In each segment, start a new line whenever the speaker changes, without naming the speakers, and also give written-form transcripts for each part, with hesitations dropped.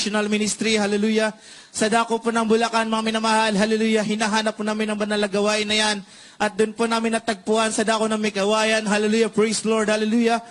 International Ministry, hallelujah. Sa dako po ng Bulacan, mga minamahal, hallelujah. Hinahanap po namin ang banal na gawain na yan. At doon po namin natagpuan sa dako ng Mikawayan, hallelujah, praise Lord, hallelujah.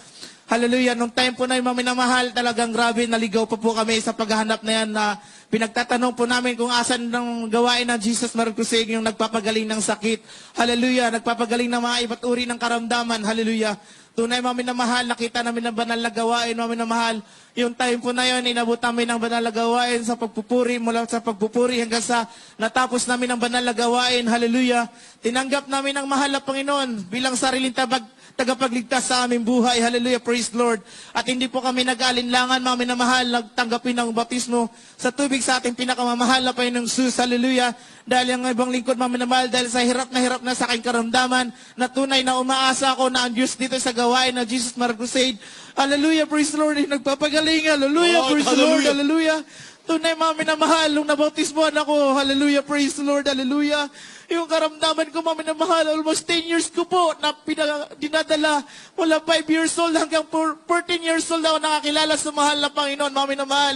Hallelujah. Nung time po na yung mga minamahal, talagang grabe, naligaw pa po kami sa paghahanap na yan na pinagtatanong po namin kung asan ng gawain ng Jesus Marcosig, yung nagpapagaling ng sakit. Hallelujah. Nagpapagaling ng mga iba't uri ng karamdaman. Hallelujah. Tunay, mga minamahal, nakita namin ang banal na gawain, mga minamahal. Yung time po na yun, inabot namin ang banal na gawain sa pagpupuri, mula sa pagpupuri hanggang sa natapos namin ang banal na gawain. Hallelujah. Tinanggap namin ang mahal na Panginoon bilang sariling tagapagligtas sa aming buhay. Hallelujah, praise Lord. At hindi po kami nag-alinlangan, mga minamahal, nagtanggapin ng baptismo sa tubig sa ating pinakamamahal na Panginoong Jesus. Hallelujah. Dahil ang ibang lingkod, mga minamahal, dahil sa hirap na sa aking karamdaman, na tunay na umaasa ako na ang Diyos dito sa gawain na Jesus Marcosig. Hallelujah, praise Lord. Nagpapagaling. Hallelujah, praise Lord. Hallelujah. Tunay, mga minamahal, nung nabautismohan ako, hallelujah, praise the Lord, hallelujah. Yung karamdaman ko, mga minamahal, almost 10 years ko po na dinadala mula 5 years old hanggang 14 years old ako nakakilala sa mahal na Panginoon, mga minamahal.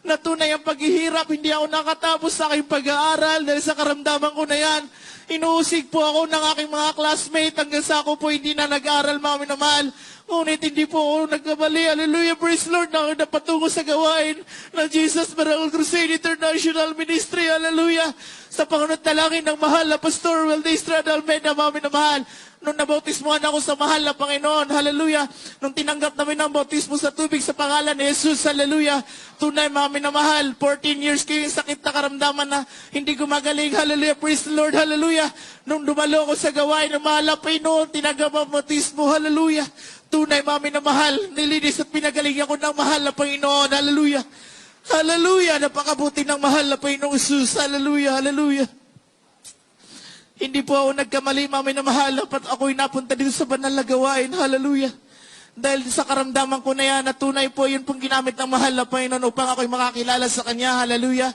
Na tunay ang paghihirap, hindi ako nakatapos sa aking pag-aaral dahil sa karamdaman ko na yan. Inuusig po ako ng aking mga classmate hanggang sa ako po hindi na nag-aaral, mga minamahal. Ngunit hindi po ako nagkamali. Hallelujah, praise Lord, na napatungo sa gawain ng Jesus Miracle Crusade International Ministry. Hallelujah. Sa pangunot talangin ng mahal na Pastor Valdez Estrada Almeida, mga minamahal. Nung nabautismohan ako sa mahal na Panginoon, hallelujah. Nung tinanggap namin ang bautismo sa tubig sa pangalan ni Jesus, hallelujah. Tunay, mga minamahal, 14 years ko yung sakit na karamdaman na hindi gumagaling, hallelujah, praise the Lord, hallelujah. Nung dumalo ako sa gawain ng mahal na Panginoon, tinanggap ang bautismo, hallelujah. Tunay, mga minamahal, nilinis at pinagaling ako ng mahal na Panginoon, hallelujah. Hallelujah, napakabuti ng mahal na Panginoong Jesus, hallelujah, hallelujah. Hindi po ako nagkamali, mga minamahal, at ako'y napunta dito sa banal na gawain. Hallelujah. Dahil sa karamdaman ko na yan, na tunay po, yun pong ginamit ng mahal na Panginoon upang ako'y makakilala sa Kanya. Hallelujah.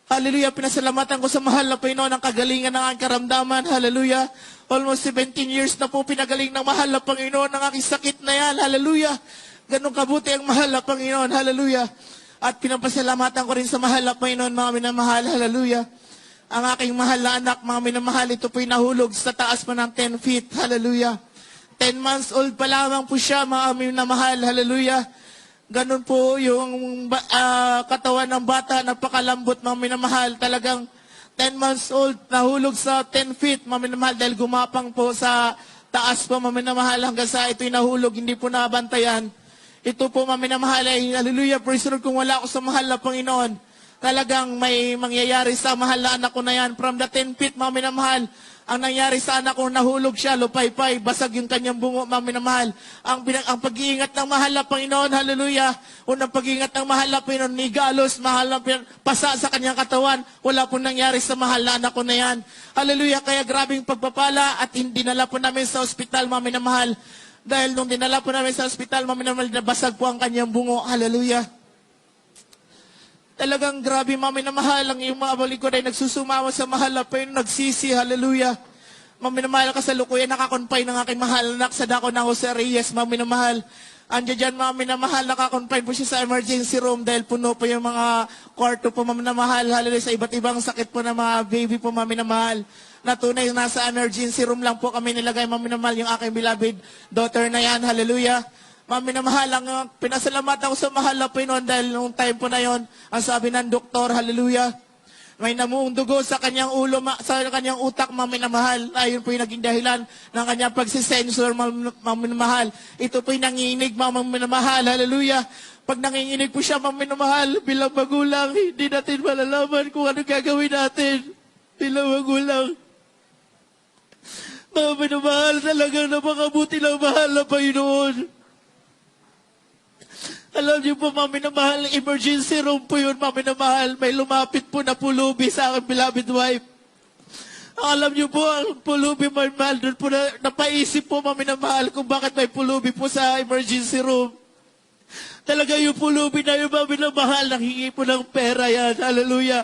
Hallelujah. Pinasalamatan ko sa mahal na Panginoon ang kagalingan ng aking karamdaman. Hallelujah. Almost 17 years na po pinagaling ng mahal na Panginoon ang aking sakit na yan. Hallelujah. Ganun kabuti ang mahal na Panginoon. Hallelujah. At pinapasalamatan ko rin sa mahal na Panginoon, mga minamahal. Hallelujah. Ang aking mahal na anak, mga minamahal, ito po'y nahulog sa taas pa ng 10 feet. Hallelujah. 10 months old pa lamang po siya, mga minamahal. Hallelujah. Ganun po yung katawan ng bata, napakalambot, mga minamahal. Talagang 10 months old, nahulog sa 10 feet, mga minamahal, dahil gumapang po sa taas po, mga minamahal, hanggang sa ito'y nahulog, hindi po nabantayan. Ito po, mga minamahal, ay hallelujah, praise the Lord, kung wala ako sa mahal na Panginoon, talagang may mangyayari sa mahal na anak ko na yan. From the 10 feet, mga minamahal, ang nangyari sa anak ko, nahulog siya, lupay-pay, basag yung kanyang bungo, mga minamahal. Ang pag-iingat ng mahal na Panginoon, hallelujah, unang pag-iingat ng mahal na Panginoon, nigalos, mahal na pasa sa kanyang katawan, wala po nangyari sa mahal na anak ko na yan. Hallelujah, kaya grabing pagpapala at dinala po namin sa ospital, mga minamahal. Dahil nung dinala po namin sa ospital, mga minamahal, nabasag po ang kanyang bungo, hallelujah. Talagang grabe, mami na mahal, ang iyong mga balikod ay nagsusumama sa mahal na Panginoon, nagsisi, hallelujah. Mami na mahal, kasalukuyan, nakakonfine ng aking mahal anak sa dako ng Jose Reyes, mami na mahal. Andiyan dyan, mami na mahal, nakakonfine po siya sa emergency room dahil puno po yung mga kwarto po, mami na mahal, hallelujah, sa iba't ibang sakit po ng mga baby po, mami na mahal. Na tunay, nasa emergency room lang po kami nilagay, mami na mahal, yung aking beloved daughter na yan, hallelujah. Mami na mahal, ang pinasalamatan ko sa mahal na Panginoon dahil nung time po na yon, ang sabi ng doktor, hallelujah, may namuong dugo sa kanyang ulo, sa kanyang utak, mami na mahal. Ayun po yung naging dahilan ng kanyang pagsisensor, mami na mahal. Ito po yung nanginginig, mami na mahal, hallelujah. Pag nanginginig po siya, mami na mahal, bilang magulang, hindi natin malalaman kung ano gagawin natin. Bilang magulang. Mami na mahal, talagang napakabuti ng mahal na Panginoon. Alam niyo po, mami na mahal, emergency room po yun, mami na mahal. May lumapit po na pulubi sa aking beloved wife. Alam niyo po, ang pulubi, mami mahal, doon po napaisip po, mami na mahal, kung bakit may pulubi po sa emergency room. Talaga yung pulubi na yung mami na mahal, nanghingi po ng pera yan, hallelujah.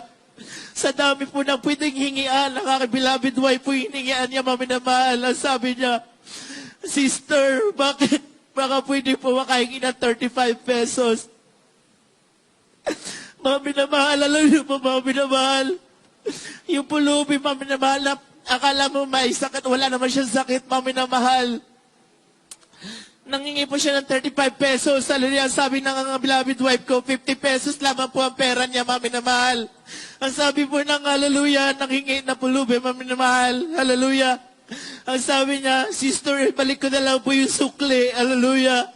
Sa dami po na pwedeng hingian, ang aking beloved wife po, hiningian niya, mami na mahal. Ang sabi niya, sister, bakit? Baka pwede po makahingi ng 35 pesos. Mga minamahal, alam niyo po mga minamahal. Yung pulubi, mga minamahal, na akala mo may sakit, wala naman siyang sakit, mga minamahal. Nangingi po siya ng 35 pesos. Hallelujah. Ang sabi ng beloved wife ko, 50 pesos lamang po ang pera niya, mga minamahal. Ang sabi po ng hallelujah, nanghingi na pulubi, mga minamahal. Hallelujah. Ang sabi niya, sister, balik ko na lang po yung sukli. Hallelujah.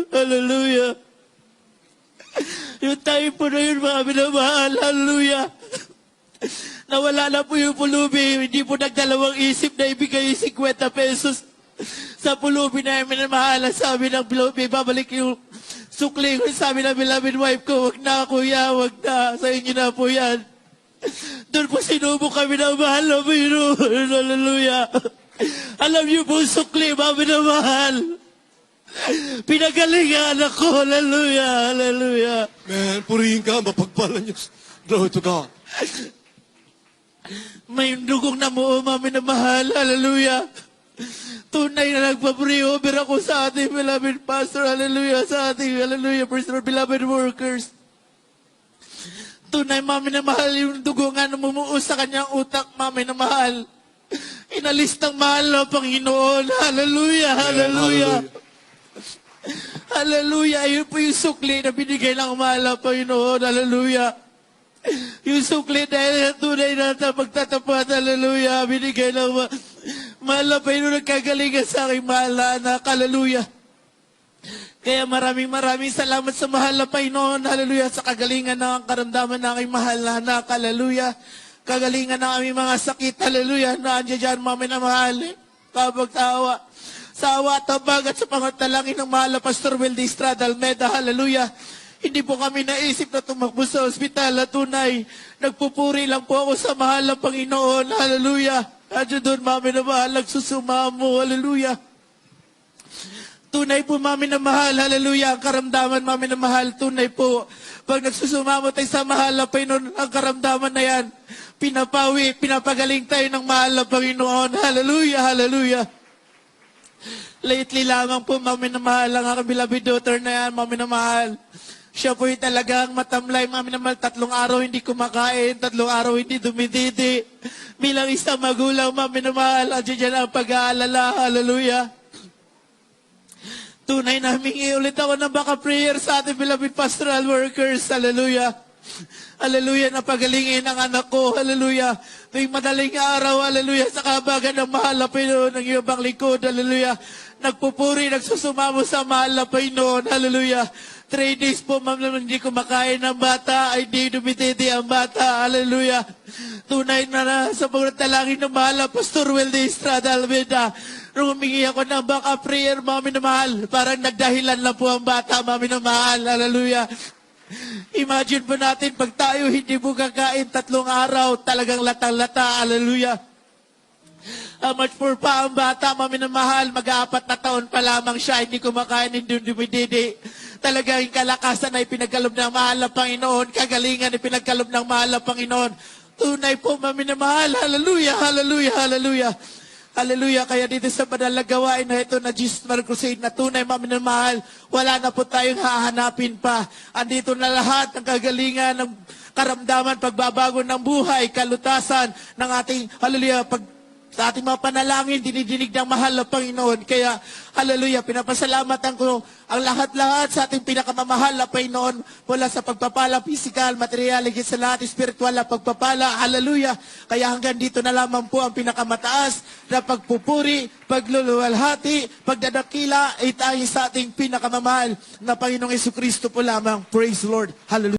Hallelujah. Yung time po na yun, mga minamahal. Hallelujah. Nawala na po yung pulubi. Hindi po nagdalawang isip na ibigay yung 50 pesos sa pulubi na yung minamahal. Sabi ng pulubi, babalik yung sukli ko. Sabi ng beloved wife ko, wag na kuya, wag na. Sa inyo na po yan. Doon po sinubok kami ng mahal na Panginoon. Hallelujah. Alam niyo po, sukli, mga minamahal. Pinagalingan ako. Hallelujah. Hallelujah.
Man, purihin ka, mapagpalan niyo. Glory to God.
May dugong namuo, mga minamahal. Hallelujah. Tunay na nagpa-pre-over ako sa ating beloved pastor. Hallelujah. Sa ating, hallelujah, praise the Lord, beloved workers. Tunay, mga minamahal, yung dugo nga namumuo sa kanyang utak, mga minamahal. Inalis ng mahal na Panginoon. Hallelujah. Hallelujah. Hallelujah. Ayun po yung sukli na binigay ng mahal na Panginoon. Hallelujah. Yung sukli dahil tunay na pagtatapat. Hallelujah. Binigay ng mahal na Panginoon. Nagkagalingan sa aking mahal na anak. Hallelujah. Kaya maraming salamat sa mahal na Panginoon. Hallelujah. Sa kagalingan ng karamdaman ng aking mahal na anak. Hallelujah. Kagalingan ng aming mga sakit. Hallelujah. Nandiyan dyan, mga minamahal. Kapagtawa. Sa awa, tabag at sa pangatalangin ng mahal na Pastor Wilde Estrada Almeda. Hallelujah. Hindi po kami naisip na tumakbo sa ospital. Tunay, nagpupuri lang po ako sa mahal na Panginoon. Hallelujah. Nandiyan doon, mga minamahal, nagsusumamo. Hallelujah. Tunay po, mami na mahal, hallelujah, ang karamdaman, mami na mahal, tunay po. Pag nagsusumamo tayo sa mahal na Panginoon, ang karamdaman na yan, pinapawi, pinapagaling tayo ng mahal na Panginoon. Hallelujah, hallelujah. Lately lamang po, mami na mahal, ang aking beloved daughter na yan, mami na mahal. Siya po talagang matamlay, mami na mahal, 3 araw hindi kumakain, 3 araw hindi dumididi. Bilang isang magulang, mami na mahal, andyan dyan ang pag-aalala, hallelujah. Tunay na humingi ulit ako ng baka prayer sa ating beloved pastoral workers. Hallelujah. Hallelujah. Napagalingin ang anak ko. Hallelujah. Tuwing madaling araw. Hallelujah. Sa kabagan ng mahal na Panginoon ng iyong lingkod. Hallelujah. Nagpupuri, nagsusumamo sa mahal na Panginoon. Hallelujah. 3 days po, ma'am, naman hindi kumakain ng bata. Ay di dumititi ang bata. Hallelujah. Tunay na sa pagkatalangin ng mahal na Pastor Wilde Estrada Almeda. Nung humingi ako ng baka prayer, mami na mahal, parang nagdahilan lang po ang bata, mami na mahal. Hallelujah. Imagine po natin, pag tayo hindi po kakain 3 araw, talagang latang-lata. Hallelujah. How much for pa ang bata, mami na mahal, mag-4 na taon pa lamang siya, hindi kumakain, hindi dumididi. Talagang kalakasan ay pinagkalob ng mahal na Panginoon, kagalingan ay pinagkalob ng mahal na Panginoon. Tunay po, mami na mahal. Hallelujah, hallelujah, hallelujah. Hallelujah. Kaya dito sa banal na gawain na ito na Jesus Mar Crusade na tunay, mami na mahal, wala na po tayong hahanapin pa. Andito na lahat ng kagalingan, ng karamdaman, pagbabago ng buhay, kalutasan ng ating, hallelujah, sa ating mga panalangin, dinidinig ng mahal na Panginoon. Kaya, hallelujah, pinapasalamatan ko ang lahat-lahat sa ating pinakamamahal na Panginoon mula sa pagpapala, physical, material, higit sa lahat, spiritual na pagpapala. Hallelujah. Kaya hanggang dito na lamang po ang pinakamataas na pagpupuri, pagluluwalhati, pagdadakila ay tayo sa ating pinakamamahal na Panginoong Jesucristo po lamang. Praise the Lord. Hallelujah.